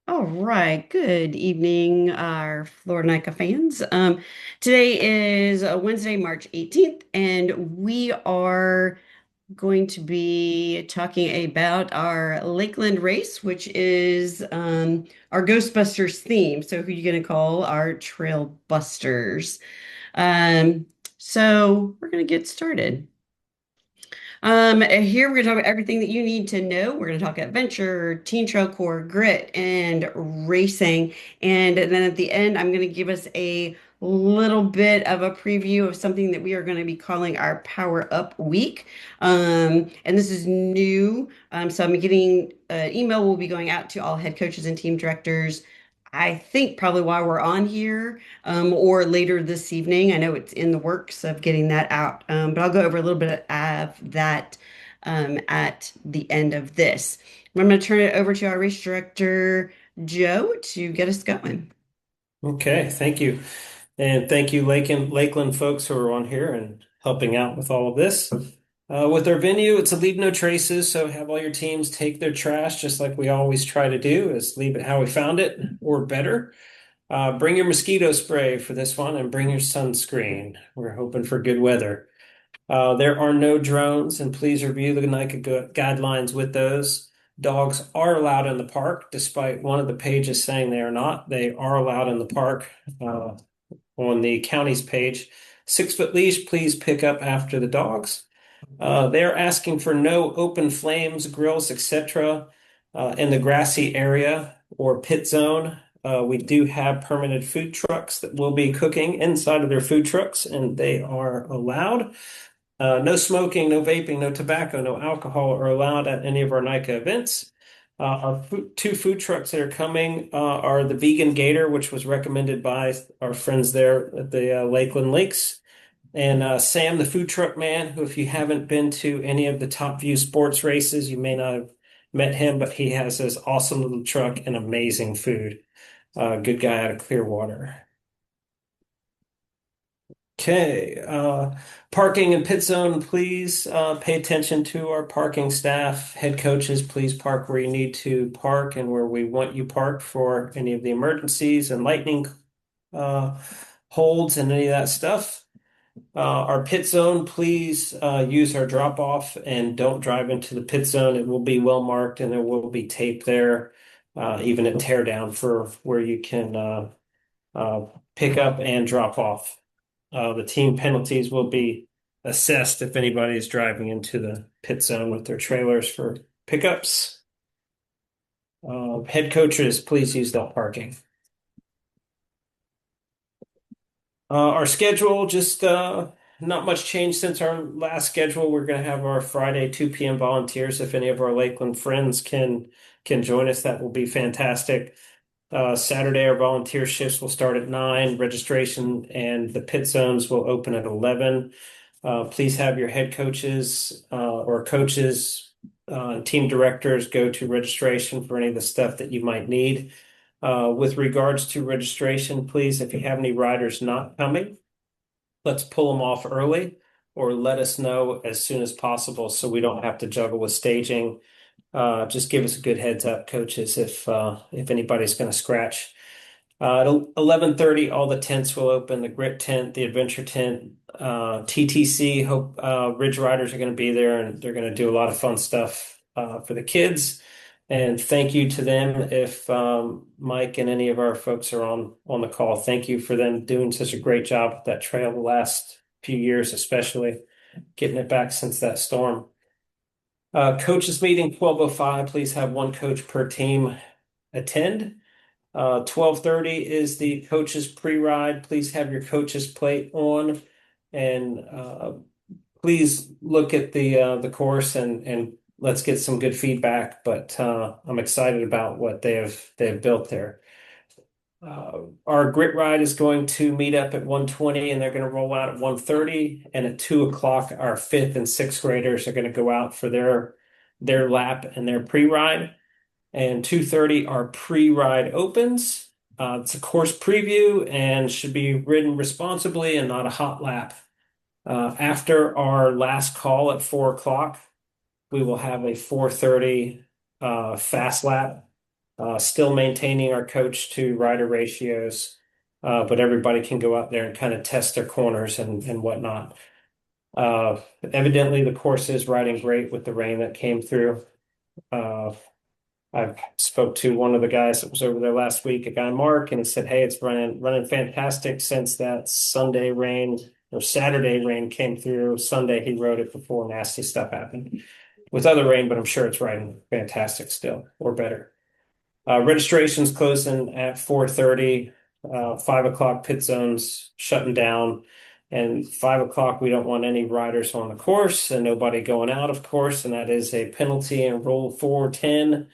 All right. Good evening, our Florida NICA fans. Today is Wednesday, March 18th, and we are going to be talking about our Lakeland race, which is our Ghostbusters theme. So, who are you going to call our Trailbusters? Um, so, we're going to get started. Here we're going to talk about everything that you need to know. We're going to talk adventure, teen trail core, grit, and racing. And then at the end, I'm going to give us a little bit of a preview of something that we are going to be calling our Power Up Week. And this is new. So I'm getting an email will be going out to all head coaches and team directors. I think probably while we're on here or later this evening. I know it's in the works of getting that out, but I'll go over a little bit of that at the end of this. I'm going to turn it over to our race director, Joe, to get us going. Okay, thank you. And thank you, Lakeland folks who are on here and helping out with all of this. With our venue, it's a leave no traces, so have all your teams take their trash just like we always try to do, is leave it how we found it or better. Bring your mosquito spray for this one and bring your sunscreen. We're hoping for good weather. There are no drones, and please review the NICA guidelines with those. Dogs are allowed in the park, despite one of the pages saying they are not. They are allowed in the park on the county's page. 6 foot leash, please pick up after the dogs. They're asking for no open flames, grills, etc. In the grassy area or pit zone. We do have permitted food trucks that will be cooking inside of their food trucks, and they are allowed. No smoking, no vaping, no tobacco, no alcohol are allowed at any of our NICA events. Two food trucks that are coming are the Vegan Gator, which was recommended by our friends there at the Lakeland Lakes, and Sam, the food truck man, who, if you haven't been to any of the Top View sports races, you may not have met him, but he has this awesome little truck and amazing food. Good guy out of Clearwater. Okay, parking and pit zone, please pay attention to our parking staff. Head coaches, please park where you need to park and where we want you parked for any of the emergencies and lightning uh, holds and any of that stuff. Our pit zone, please use our drop off and don't drive into the pit zone. It will be well marked and there will be tape there, even a tear down for where you can uh, pick up and drop off. The team penalties will be assessed if anybody is driving into the pit zone with their trailers for pickups. Head coaches, please use that parking. Our schedule, just not much change since our last schedule. We're going to have our Friday 2 p.m. volunteers. If any of our Lakeland friends can join us, that will be fantastic. Saturday, our volunteer shifts will start at 9. Registration and the pit zones will open at 11. Please have your head coaches or coaches, team directors go to registration for any of the stuff that you might need. With regards to registration, please, if you have any riders not coming, let's pull them off early or let us know as soon as possible so we don't have to juggle with staging. Just give us a good heads up, coaches, if anybody's going to scratch. At 11:30, all the tents will open, the grit tent, the adventure tent, TTC. Hope Ridge Riders are going to be there and they're going to do a lot of fun stuff for the kids. And thank you to them if Mike and any of our folks are on the call. Thank you for them doing such a great job with that trail the last few years, especially getting it back since that storm. Coaches meeting 12:05. Please have one coach per team attend. 12:30 is the coaches pre-ride. Please have your coaches plate on and please look at the course and let's get some good feedback. But I'm excited about what they have built there. Our grit ride is going to meet up at 1:20 and they're going to roll out at 1:30. And at 2 o'clock, our fifth and sixth graders are going to go out for their lap and their pre-ride. And 2:30, our pre-ride opens. It's a course preview and should be ridden responsibly and not a hot lap. After our last call at 4 o'clock, we will have a 4:30 fast lap. Still maintaining our coach to rider ratios, but everybody can go out there and kind of test their corners and whatnot. Evidently, the course is riding great with the rain that came through. Uh, I spoke to one of the guys that was over there last week, a guy Mark, and he said, "Hey, it's running fantastic since that Sunday rain or Saturday rain came through. Sunday he rode it before nasty stuff happened with other rain, but I'm sure it's riding fantastic still or better." Registration's closing at 4:30. 5 o'clock pit zones shutting down. And 5 o'clock, we don't want any riders on the course and nobody going out, of course. And that is a penalty in Rule 410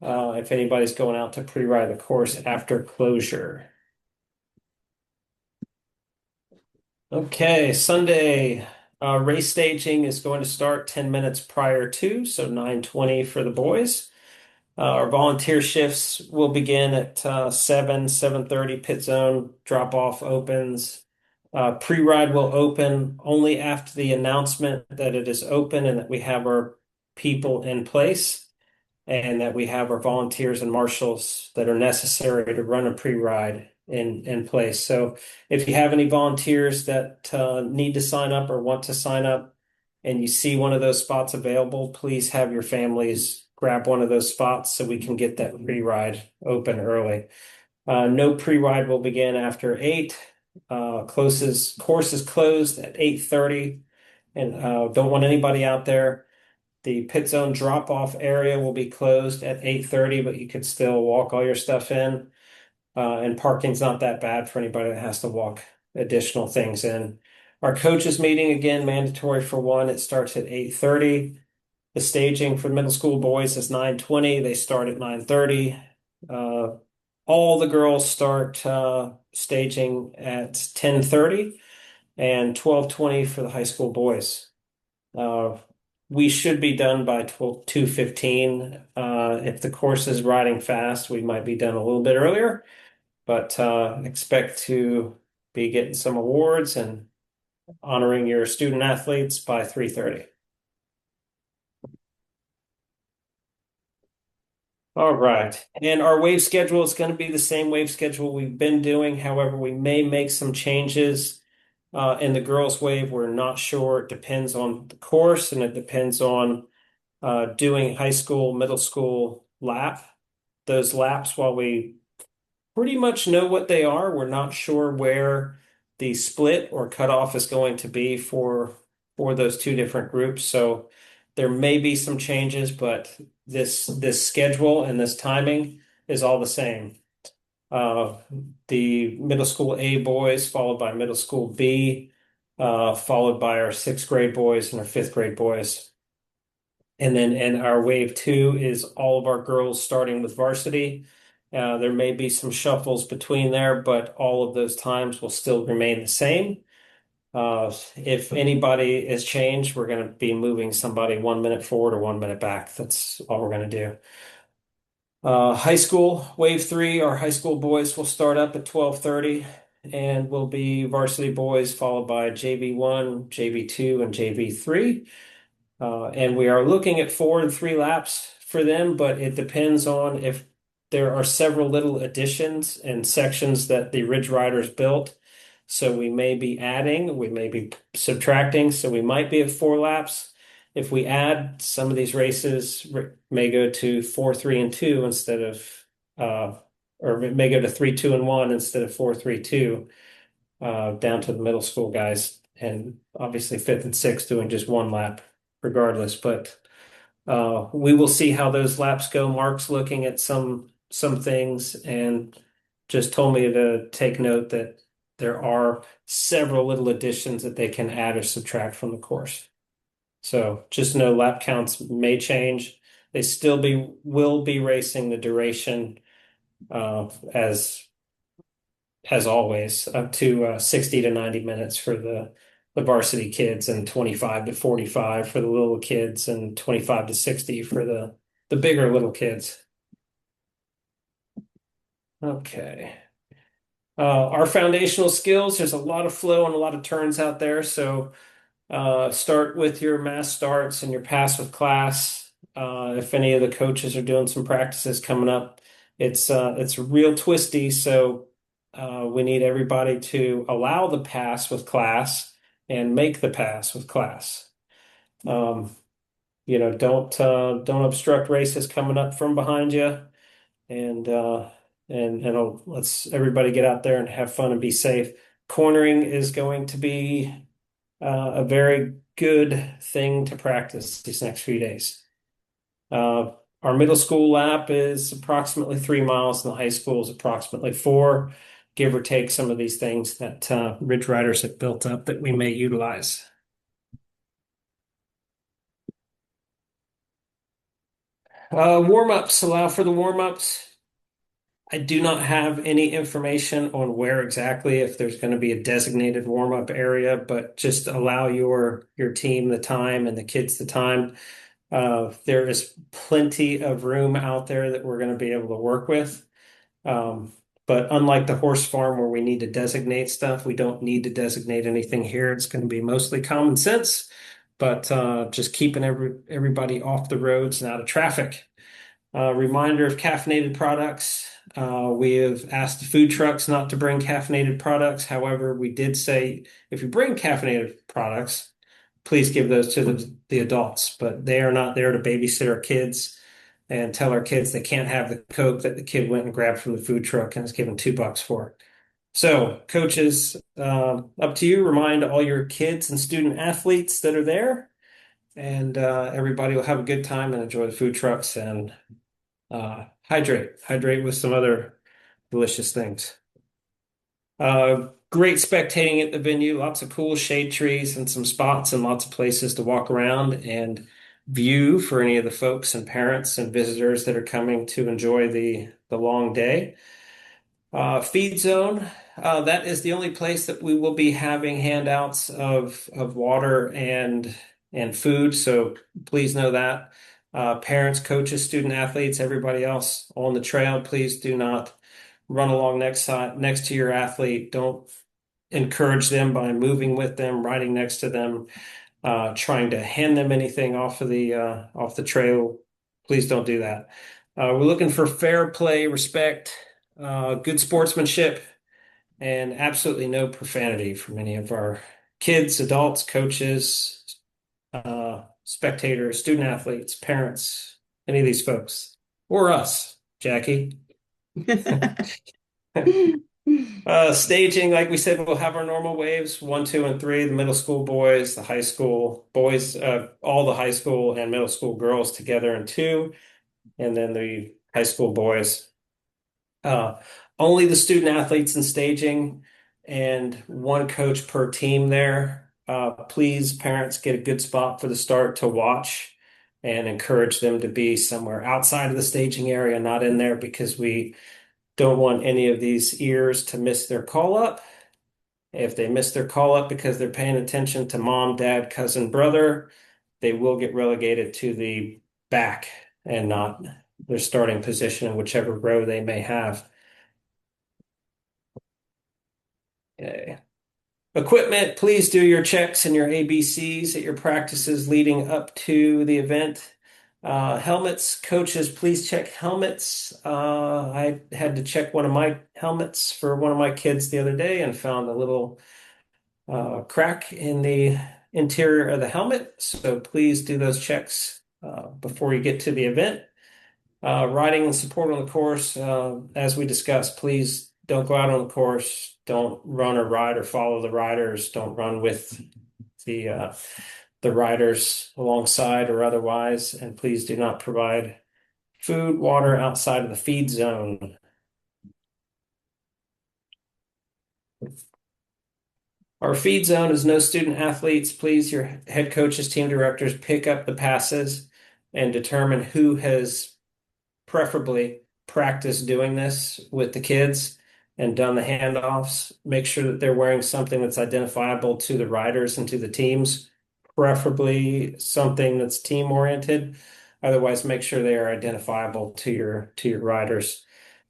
if anybody's going out to pre-ride the course after closure. Okay, Sunday race staging is going to start 10 minutes prior to, so 9:20 for the boys. Our volunteer shifts will begin at 7:30 pit zone, drop off opens. Pre-ride will open only after the announcement that it is open and that we have our people in place and that we have our volunteers and marshals that are necessary to run a pre-ride in place. So if you have any volunteers that need to sign up or want to sign up and you see one of those spots available, please have your families grab one of those spots so we can get that pre-ride open early. No pre-ride will begin after 8. Course is closed at 8:30 and don't want anybody out there. The pit zone drop-off area will be closed at 8:30, but you could still walk all your stuff in. And parking's not that bad for anybody that has to walk additional things in. Our coaches meeting, again, mandatory for 1. It starts at 8:30. The staging for middle school boys is 9:20. They start at 9:30. Uh, all the girls start staging at 10:30 and 12:20 for the high school boys. Uh, we should be done by 2:15. If the course is riding fast, we might be done a little bit earlier, but expect to be getting some awards and honoring your student athletes by 3:30. All right. And our wave schedule is going to be the same wave schedule we've been doing. However, we may make some changes in the girls' wave. We're not sure. It depends on the course and it depends on doing high school, middle school lap. Those laps, while we pretty much know what they are, we're not sure where the split or cutoff is going to be for those two different groups. So there may be some changes, but this schedule and this timing is all the same. Uh, the middle school A boys, followed by middle school B, followed by our 6th grade boys and our 5th grade boys. And then in our wave 2 is all of our girls starting with varsity. There may be some shuffles between there, but all of those times will still remain the same. If anybody is changed, we're going to be moving somebody 1 minute forward or 1 minute back. That's all we're going to do. High school, wave 3, our high school boys will start up at 12:30 and will be varsity boys followed by JV1, JV2, and JV3. And we are looking at 4 and 3 laps for them, but it depends on if there are several little additions and sections that the Ridge Riders built. So we may be adding, we may be subtracting, so we might be at 4 laps. If we add, some of these races may go to 4, 3, and 2 instead of, or it may go to 3, 2, and 1 instead of 4, 3, 2, down to the middle school guys, and obviously 5th and 6th doing just 1 lap regardless. But we will see how those laps go. Mark's looking at some things and just told me to take note that there are several little additions that they can add or subtract from the course. So just know lap counts may change. They still will be racing the duration as always, up to 60 to 90 minutes for the varsity kids and 25 to 45 for the little kids and 25 to 60 for the bigger little kids. Okay. Our foundational skills, there's a lot of flow and a lot of turns out there. So start with your mass starts and your pass with class. If any of the coaches are doing some practices coming up, it's real twisty, so we need everybody to allow the pass with class and make the pass with class. Um, don't obstruct races coming up from behind you, and let's everybody get out there and have fun and be safe. Cornering is going to be a very good thing to practice these next few days. Uh, our middle school lap is approximately 3 miles, and the high school is approximately four, give or take some of these things that Ridge Riders have built up that we may utilize. Warm-ups, allow for the warm-ups. I do not have any information on where exactly, if there's going to be a designated warm-up area, but just allow your team the time and the kids the time. There is plenty of room out there that we're going to be able to work with. Um, but unlike the horse farm where we need to designate stuff, we don't need to designate anything here. It's going to be mostly common sense, but just keeping everybody off the roads and out of traffic. Reminder of caffeinated products. We have asked the food trucks not to bring caffeinated products. However, we did say if you bring caffeinated products, please give those to the adults, but they are not there to babysit our kids and tell our kids they can't have the Coke that the kid went and grabbed from the food truck and is given $2 for. So, coaches, up to you. Remind all your kids and student athletes that are there, and everybody will have a good time and enjoy the food trucks and hydrate with some other delicious things. Great spectating at the venue, lots of cool shade trees and some spots and lots of places to walk around and view for any of the folks and parents and visitors that are coming to enjoy the long day. Feed zone, that is the only place that we will be having handouts of water and food. So please know that. Parents, coaches, student athletes, everybody else on the trail, please do not run along next to your athlete. Don't encourage them by moving with them, riding next to them, trying to hand them anything off the trail. Please don't do that. We're looking for fair play, respect, good sportsmanship, and absolutely no profanity from any of our kids, adults, coaches, spectators, student athletes, parents, any of these folks, or us, Jackie. Staging, like we said, we'll have our normal waves, 1, 2, and 3, the middle school boys, the high school boys, all the high school and middle school girls together in two, and then the high school boys. Uh, Only the student athletes in staging and one coach per team there. Please, parents, get a good spot for the start to watch and encourage them to be somewhere outside of the staging area, not in there, because we don't want any of these ears to miss their call up. If they miss their call up because they're paying attention to mom, dad, cousin, brother, they will get relegated to the back and not their starting position in whichever row they may have. Okay. Equipment, please do your checks and your ABCs at your practices leading up to the event. Helmets, coaches, please check helmets. I had to check one of my helmets for one of my kids the other day and found a little crack in the interior of the helmet. So please do those checks before you get to the event. Riding and support on the course, as we discussed, please don't go out on the course. Don't run or ride or follow the riders. Don't run with the riders alongside or otherwise. And please do not provide food, water outside of the feed zone. Our feed zone is no student athletes. Please, your head coaches, team directors, pick up the passes and determine who has preferably practiced doing this with the kids and done the handoffs. Make sure that they're wearing something that's identifiable to the riders and to the teams, preferably something that's team oriented. Otherwise, make sure they are identifiable to your riders.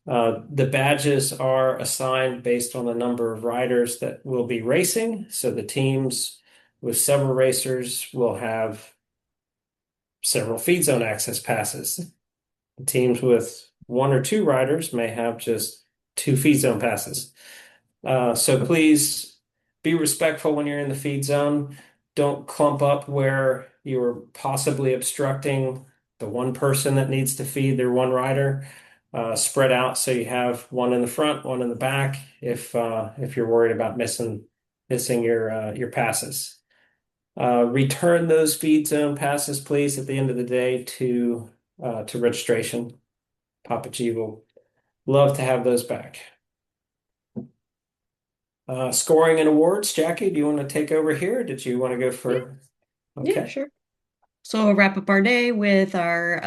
The badges are assigned based on the number of riders that will be racing. So the teams with several racers will have several feed zone access passes. The teams with one or two riders may have just two feed zone passes. So please be respectful when you're in the feed zone. Don't clump up where you're possibly obstructing the one person that needs to feed their one rider. Spread out so you have one in the front, one in the back. If you're worried about missing your passes, return those feed zone passes, please, at the end of the day to registration. Papa G will love to have those back. Scoring and awards, Jackie, do you want to take over here? Did you want to go Yeah, for? yeah, Okay. sure. So we'll wrap up our day with our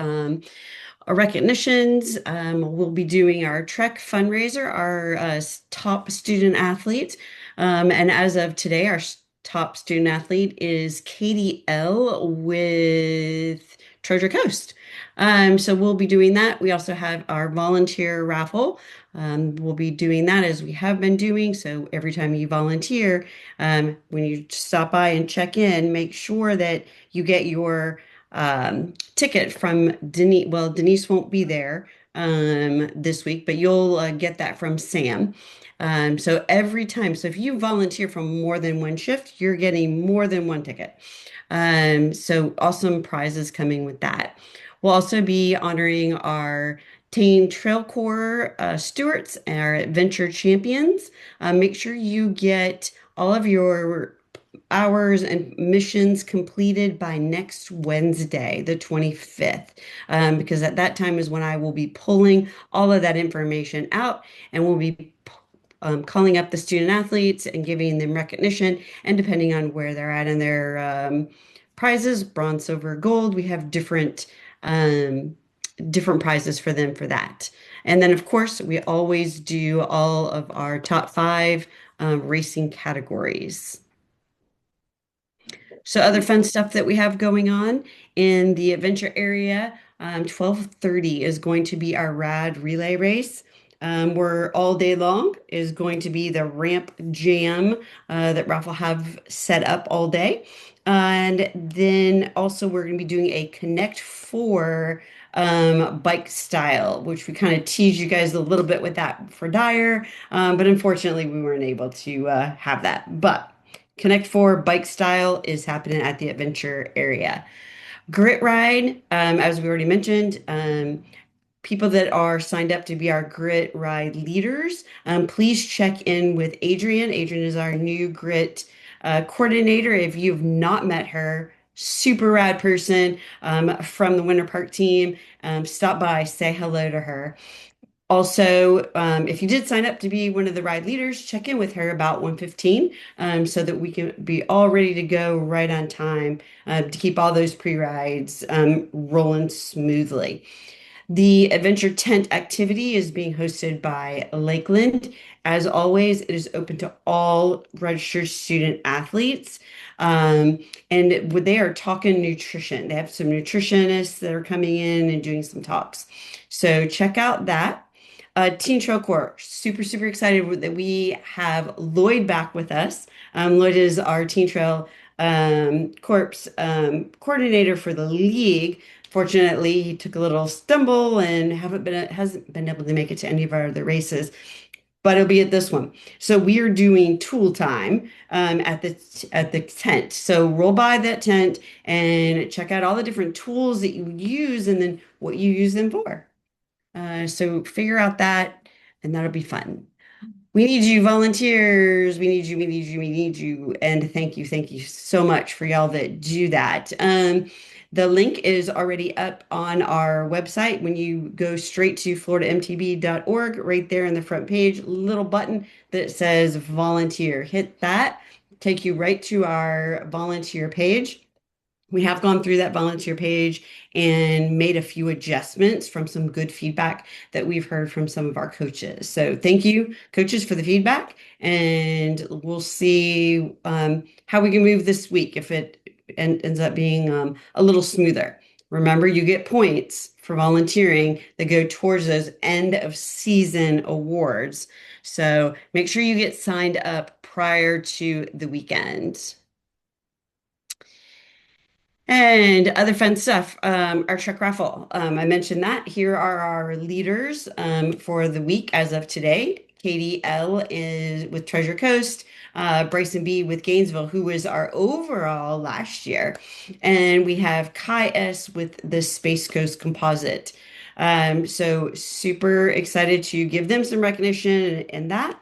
recognitions. We'll be doing our Trek fundraiser, our top student athlete. And as of today, our top student athlete is Katie L. with Treasure Coast. So we'll be doing that. We also have our volunteer raffle. We'll be doing that as we have been doing. So every time you volunteer, when you stop by and check in, make sure that you get your ticket from Denise. Well, Denise won't be there this week, but you'll get that from Sam. So every time, so if you volunteer for more than one shift, you're getting more than one ticket. So awesome prizes coming with that. We'll also be honoring our Teen Trail Corps stewards, our adventure champions. Make sure you get all of your hours and missions completed by next Wednesday, the 25th, because at that time is when I will be pulling all of that information out and we'll be calling up the student athletes and giving them recognition. And depending on where they're at in their prizes, bronze, silver, gold, we have um, different prizes for them for that. And then, of course, we always do all of our top five racing categories. So other fun stuff that we have going on in the adventure area, 12:30 is going to be our rad relay race. We're all day long is going to be the ramp jam that Ralph will have set up all day. And then also we're going to be doing a Connect Four bike style, which we kind of teased you guys a little bit with that for Dyer, but unfortunately we weren't able to have that. But Connect Four bike style is happening at the adventure area. Grit Ride, as we already mentioned, people that are signed up to be our Grit Ride leaders, please check in with Adrian. Adrian is our new Grit coordinator. If you've not met her, super rad person from the Winter Park team, stop by, say hello to her. Also, if you did sign up to be one of the ride leaders, check in with her about 1:15 so that we can be all ready to go right on time to keep all those pre-rides rolling smoothly. The adventure tent activity is being hosted by Lakeland. As always, it is open to all registered student athletes. And they are talking nutrition. They have some nutritionists that are coming in and doing some talks. So check out that. Teen Trail Corps, super, super excited that we have Lloyd back with us. Lloyd is our Teen Trail Corps coordinator for the league. Fortunately, he took a little stumble and hasn't been able to make it to any of our other races, but it'll be at this one. So we are doing tool time at the tent. So roll by that tent and check out all the different tools that you use and then what you use them for. So figure out that, and that'll be fun. We need you, volunteers. We need you, we need you, we need you. And thank you so much for y'all that do that. The link is already up on our website. When you go straight to floridamtb.org, right there in the front page, little button that says volunteer. Hit that, take you right to our volunteer page. We have gone through that volunteer page and made a few adjustments from some good feedback that we've heard from some of our coaches. So thank you, coaches, for the feedback, and we'll see how we can move this week if it ends up being a little smoother. Remember, you get points for volunteering that go towards those end of season awards. So make sure you get signed up prior to the weekend. And other fun stuff, our truck raffle. I mentioned that. Here are our leaders for the week as of today. Katie L is with Treasure Coast, Bryson B with Gainesville, who was our overall last year. And we have Kai S with the Space Coast Composite. So super excited to give them some recognition and that.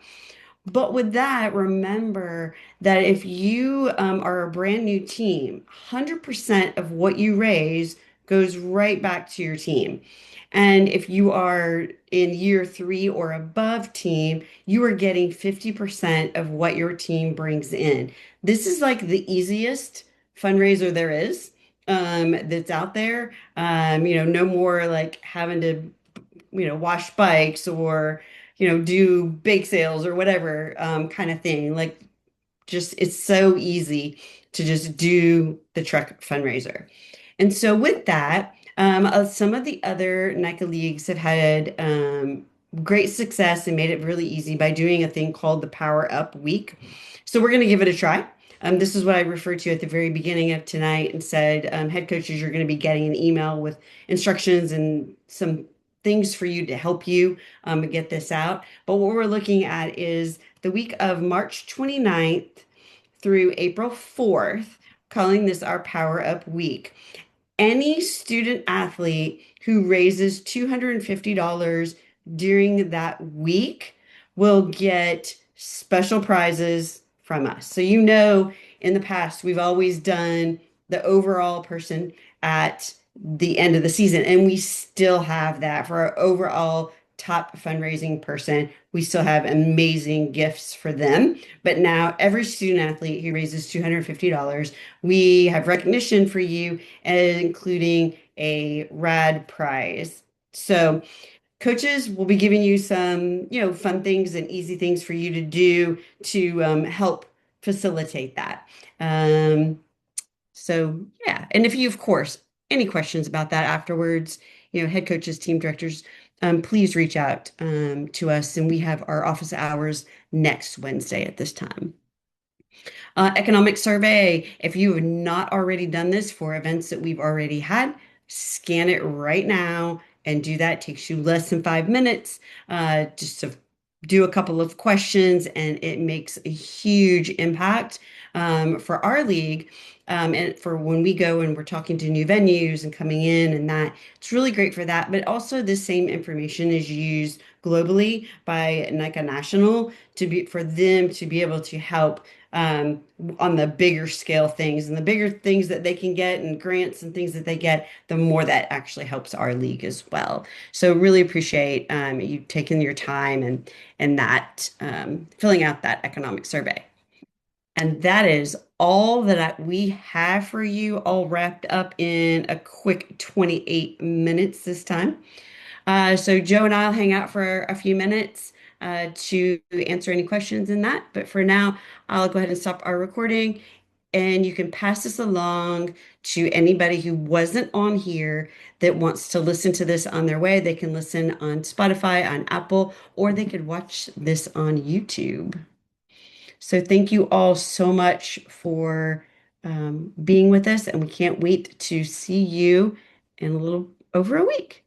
But with that, remember that if you are a brand new team, 100% of what you raise goes right back to your team. And if you are in year three or above team, you are getting 50% of what your team brings in. This is like the easiest fundraiser there is that's out there. No more like having to wash bikes or, do bake sales or whatever kind of thing. Like, just it's so easy to just do the truck fundraiser. And so with that, some of the other NICA leagues have had great success and made it really easy by doing a thing called the Power Up Week. So we're going to give it a try. This is what I referred to at the very beginning of tonight and said, head coaches, you're going to be getting an email with instructions and some things for you to help you get this out. But what we're looking at is the week of March 29th through April 4th, calling this our Power Up Week. Any student athlete who raises $250 during that week will get special prizes from us. So, in the past, we've always done the overall person at the end of the season, and we still have that for our overall top fundraising person. We still have amazing gifts for them. But now, every student athlete who raises $250, we have recognition for you, including a rad prize. So, coaches will be giving you some, fun things and easy things for you to do to help facilitate that. Um, yeah. And if you, of course, any questions about that afterwards, head coaches, team directors, please reach out to us. And we have our office hours next Wednesday at this time. Economic survey. If you have not already done this for events that we've already had, scan it right now and do that. It takes you less than 5 minutes just to do a couple of questions, and it makes a huge impact for our league. And for when we go and we're talking to new venues and coming in, and that it's really great for that. But also, this same information is used globally by NICA National for them to be able to help um, on the bigger scale things, and the bigger things that they can get and grants and things that they get, the more that actually helps our league as well. So really appreciate you taking your time and that filling out that economic survey. And that is all that we have for you, all wrapped up in a quick 28 minutes this time. So Joe and I'll hang out for a few minutes to answer any questions in that. But for now, I'll go ahead and stop our recording, and you can pass this along to anybody who wasn't on here that wants to listen to this on their way. They can listen on Spotify, on Apple, or they could watch this on YouTube. So thank you all so much for being with us, and we can't wait to see you in a little over a week.